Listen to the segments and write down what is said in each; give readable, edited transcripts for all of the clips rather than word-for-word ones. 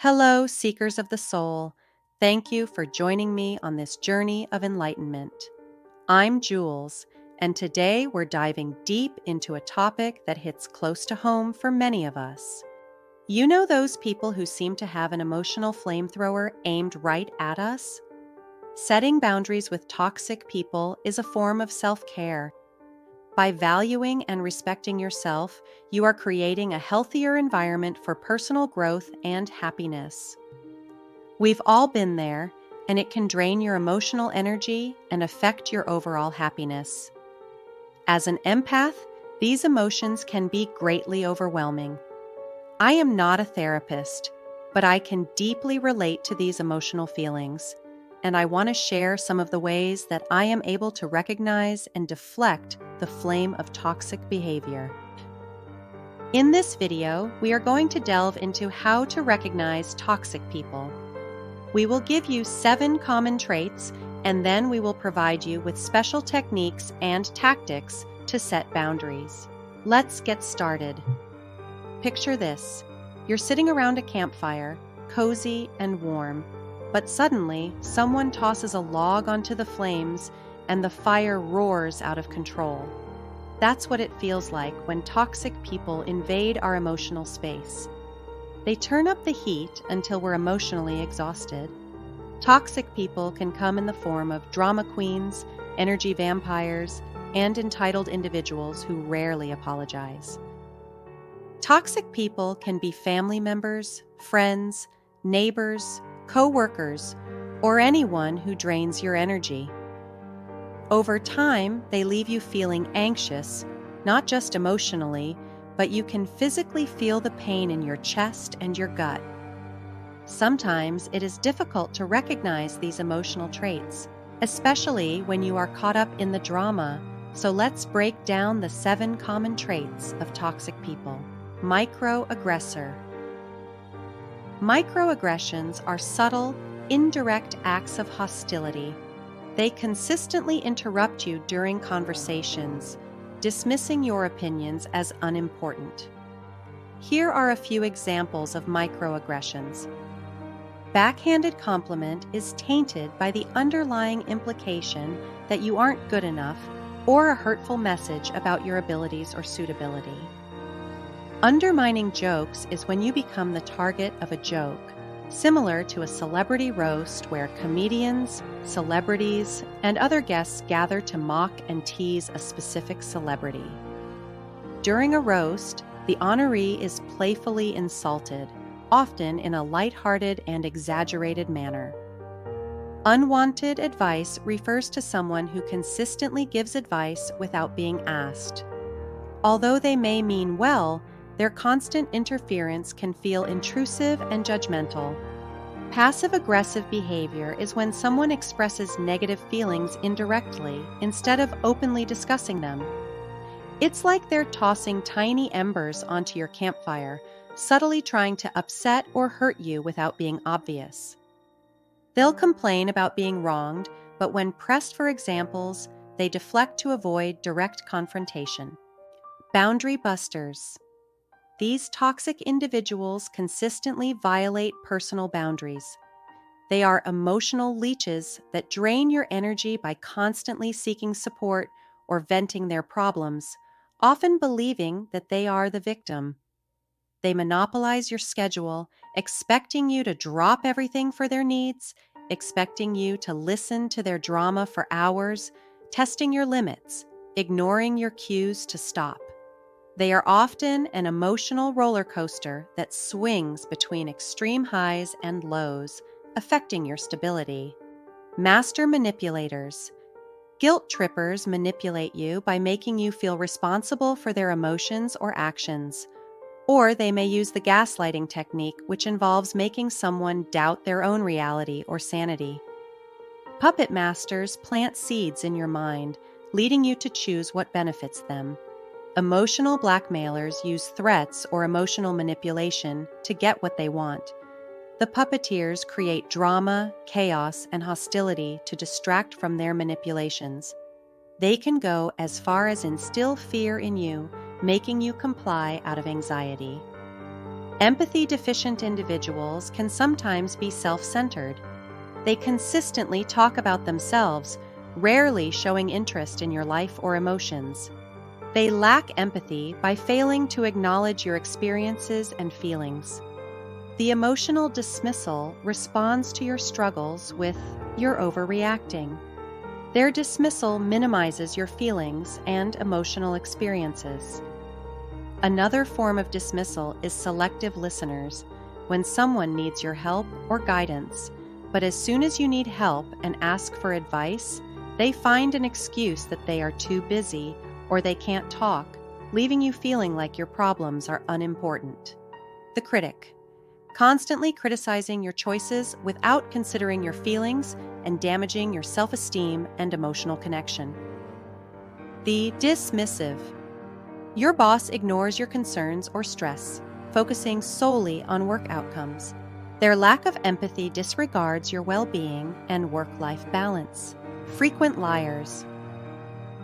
Hello, seekers of the soul. Thank you for joining me on this journey of enlightenment. I'm Jules, and today we're diving deep into a topic that hits close to home for many of us. You know those people who seem to have an emotional flamethrower aimed right at us? Setting boundaries with toxic people is a form of self-care. By valuing and respecting yourself, you are creating a healthier environment for personal growth and happiness. We've all been there, and it can drain your emotional energy and affect your overall happiness. As an empath, these emotions can be greatly overwhelming. I am not a therapist, but I can deeply relate to these emotional feelings, and I want to share some of the ways that I am able to recognize and deflect the flame of toxic behavior. In this video, we are going to delve into how to recognize toxic people. We will give you 7 common traits, and then we will provide you with special techniques and tactics to set boundaries. Let's get started. Picture this. You're sitting around a campfire, cozy and warm, but suddenly someone tosses a log onto the flames and the fire roars out of control. That's what it feels like when toxic people invade our emotional space. They turn up the heat until we're emotionally exhausted. Toxic people can come in the form of drama queens, energy vampires, and entitled individuals who rarely apologize. Toxic people can be family members, friends, neighbors, co-workers, or anyone who drains your energy. Over time, they leave you feeling anxious, not just emotionally, but you can physically feel the pain in your chest and your gut. Sometimes it is difficult to recognize these emotional traits, especially when you are caught up in the drama. So let's break down the 7 common traits of toxic people. Microaggressor. Microaggressions are subtle, indirect acts of hostility. They consistently interrupt you during conversations, dismissing your opinions as unimportant. Here are a few examples of microaggressions. Backhanded compliment is tainted by the underlying implication that you aren't good enough or a hurtful message about your abilities or suitability. Undermining jokes is when you become the target of a joke, similar to a celebrity roast where comedians, celebrities, and other guests gather to mock and tease a specific celebrity. During a roast, the honoree is playfully insulted, often in a lighthearted and exaggerated manner. Unwanted advice refers to someone who consistently gives advice without being asked. Although they may mean well, their constant interference can feel intrusive and judgmental. Passive-aggressive behavior is when someone expresses negative feelings indirectly instead of openly discussing them. It's like they're tossing tiny embers onto your campfire, subtly trying to upset or hurt you without being obvious. They'll complain about being wronged, but when pressed for examples, they deflect to avoid direct confrontation. Boundary busters. These toxic individuals consistently violate personal boundaries. They are emotional leeches that drain your energy by constantly seeking support or venting their problems, often believing that they are the victim. They monopolize your schedule, expecting you to drop everything for their needs, expecting you to listen to their drama for hours, testing your limits, ignoring your cues to stop. They are often an emotional roller coaster that swings between extreme highs and lows, affecting your stability. Master manipulators. Guilt trippers manipulate you by making you feel responsible for their emotions or actions. Or they may use the gaslighting technique, which involves making someone doubt their own reality or sanity. Puppet masters plant seeds in your mind, leading you to choose what benefits them. Emotional blackmailers use threats or emotional manipulation to get what they want. The puppeteers create drama, chaos, and hostility to distract from their manipulations. They can go as far as instill fear in you, making you comply out of anxiety. Empathy-deficient individuals can sometimes be self-centered. They consistently talk about themselves, rarely showing interest in your life or emotions. They lack empathy by failing to acknowledge your experiences and feelings. The emotional dismissal responds to your struggles with "you're overreacting." Their dismissal minimizes your feelings and emotional experiences. Another form of dismissal is selective listeners, when someone needs your help or guidance, but as soon as you need help and ask for advice, they find an excuse that they are too busy or they can't talk, leaving you feeling like your problems are unimportant. The critic, constantly criticizing your choices without considering your feelings and damaging your self-esteem and emotional connection. The dismissive, your boss ignores your concerns or stress, focusing solely on work outcomes. Their lack of empathy disregards your well-being and work-life balance. Frequent liars.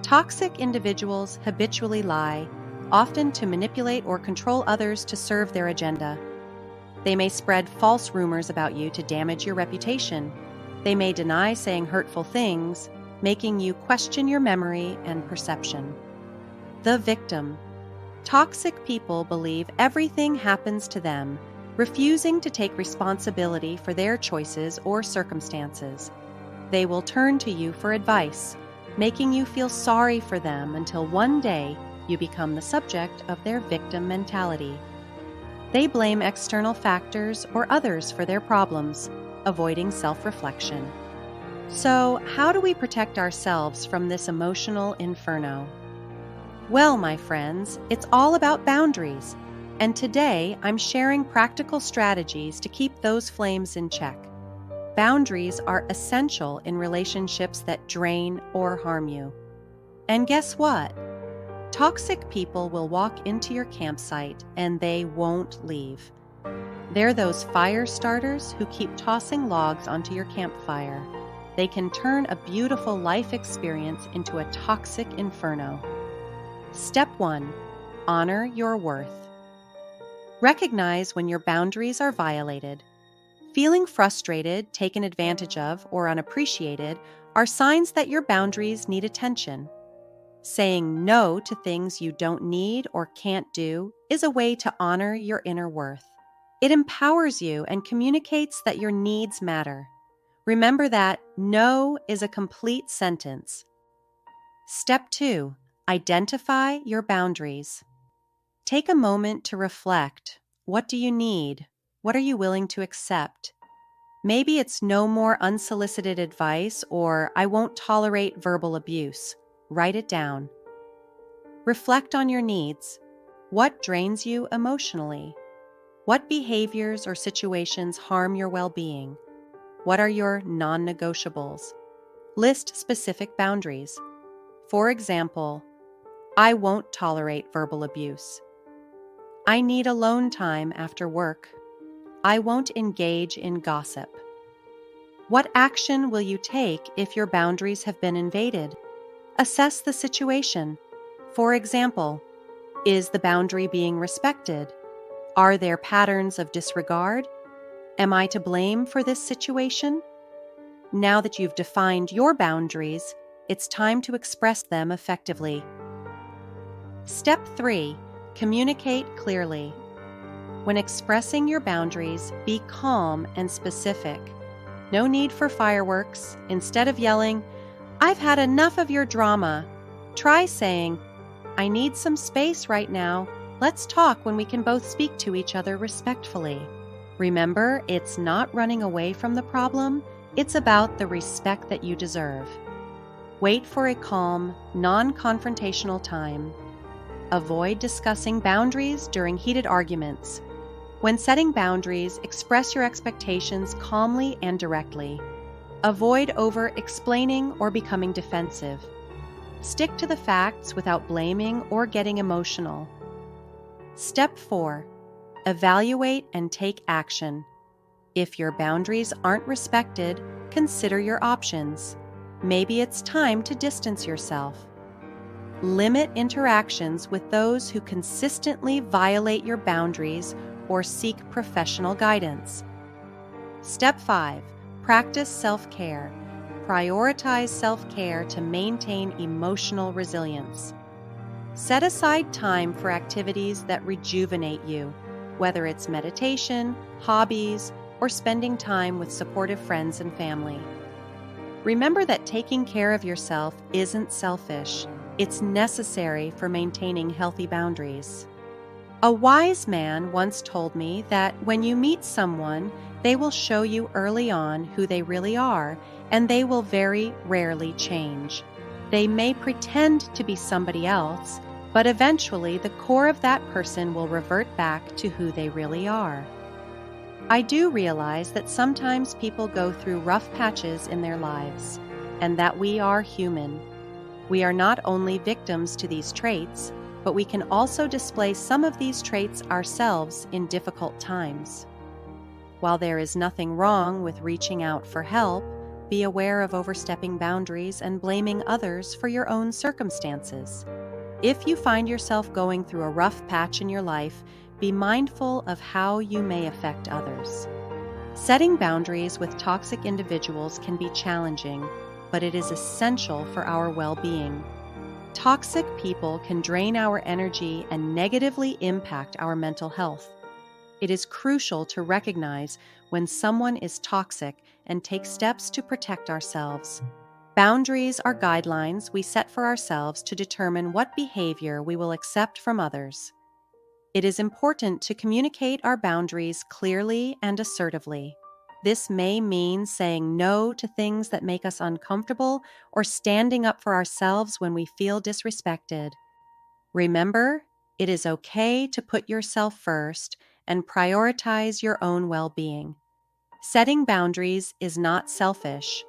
Toxic individuals habitually lie, often to manipulate or control others to serve their agenda. They may spread false rumors about you to damage your reputation. They may deny saying hurtful things, making you question your memory and perception. The victim. Toxic people believe everything happens to them, refusing to take responsibility for their choices or circumstances. They will turn to you for advice, making you feel sorry for them until one day you become the subject of their victim mentality. They blame external factors or others for their problems, avoiding self-reflection. So, how do we protect ourselves from this emotional inferno? Well, my friends, it's all about boundaries, and today I'm sharing practical strategies to keep those flames in check. Boundaries are essential in relationships that drain or harm you. And guess what? Toxic people will walk into your campsite and they won't leave. They're those fire starters who keep tossing logs onto your campfire. They can turn a beautiful life experience into a toxic inferno. Step 1. Honor your worth. Recognize when your boundaries are violated. Feeling frustrated, taken advantage of, or unappreciated are signs that your boundaries need attention. Saying no to things you don't need or can't do is a way to honor your inner worth. It empowers you and communicates that your needs matter. Remember that no is a complete sentence. Step 2. Identify your boundaries. Take a moment to reflect. What do you need? What are you willing to accept? Maybe it's no more unsolicited advice or I won't tolerate verbal abuse. Write it down. Reflect on your needs. What drains you emotionally? What behaviors or situations harm your well-being? What are your non-negotiables? List specific boundaries. For example, I won't tolerate verbal abuse. I need alone time after work. I won't engage in gossip. What action will you take if your boundaries have been invaded? Assess the situation. For example, is the boundary being respected? Are there patterns of disregard? Am I to blame for this situation? Now that you've defined your boundaries, it's time to express them effectively. Step 3. Communicate clearly. When expressing your boundaries, be calm and specific. No need for fireworks. Instead of yelling, "I've had enough of your drama," try saying, "I need some space right now. Let's talk when we can both speak to each other respectfully." Remember, it's not running away from the problem. It's about the respect that you deserve. Wait for a calm, non-confrontational time. Avoid discussing boundaries during heated arguments. When setting boundaries, express your expectations calmly and directly. Avoid over-explaining or becoming defensive. Stick to the facts without blaming or getting emotional. Step 4. Evaluate and take action. If your boundaries aren't respected, consider your options. Maybe it's time to distance yourself. Limit interactions with those who consistently violate your boundaries or seek professional guidance. Step 5. Practice self-care. Prioritize self-care to maintain emotional resilience. Set aside time for activities that rejuvenate you, whether it's meditation, hobbies, or spending time with supportive friends and family. Remember that taking care of yourself isn't selfish. It's necessary for maintaining healthy boundaries. A wise man once told me that when you meet someone, they will show you early on who they really are, and they will very rarely change. They may pretend to be somebody else, but eventually the core of that person will revert back to who they really are. I do realize that sometimes people go through rough patches in their lives, and that we are human. We are not only victims to these traits, but we can also display some of these traits ourselves in difficult times. While there is nothing wrong with reaching out for help, be aware of overstepping boundaries and blaming others for your own circumstances. If you find yourself going through a rough patch in your life, be mindful of how you may affect others. Setting boundaries with toxic individuals can be challenging, but it is essential for our well-being. Toxic people can drain our energy and negatively impact our mental health. It is crucial to recognize when someone is toxic and take steps to protect ourselves. Boundaries are guidelines we set for ourselves to determine what behavior we will accept from others. It is important to communicate our boundaries clearly and assertively. This may mean saying no to things that make us uncomfortable or standing up for ourselves when we feel disrespected. Remember, it is okay to put yourself first and prioritize your own well-being. Setting boundaries is not selfish.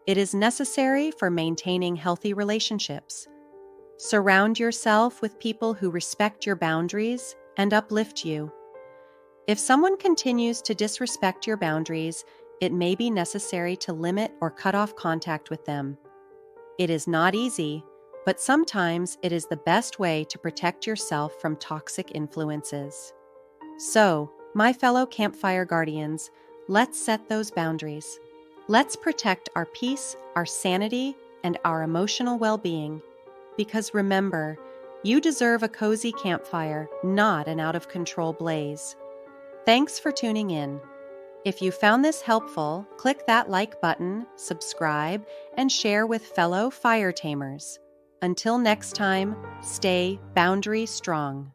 It is necessary for maintaining healthy relationships. Surround yourself with people who respect your boundaries and uplift you. If someone continues to disrespect your boundaries, it may be necessary to limit or cut off contact with them. It is not easy, but sometimes it is the best way to protect yourself from toxic influences. So, my fellow campfire guardians, let's set those boundaries. Let's protect our peace, our sanity, and our emotional well-being. Because remember, you deserve a cozy campfire, not an out-of-control blaze. Thanks for tuning in. If you found this helpful, click that like button, subscribe, and share with fellow fire tamers. Until next time, stay boundary strong.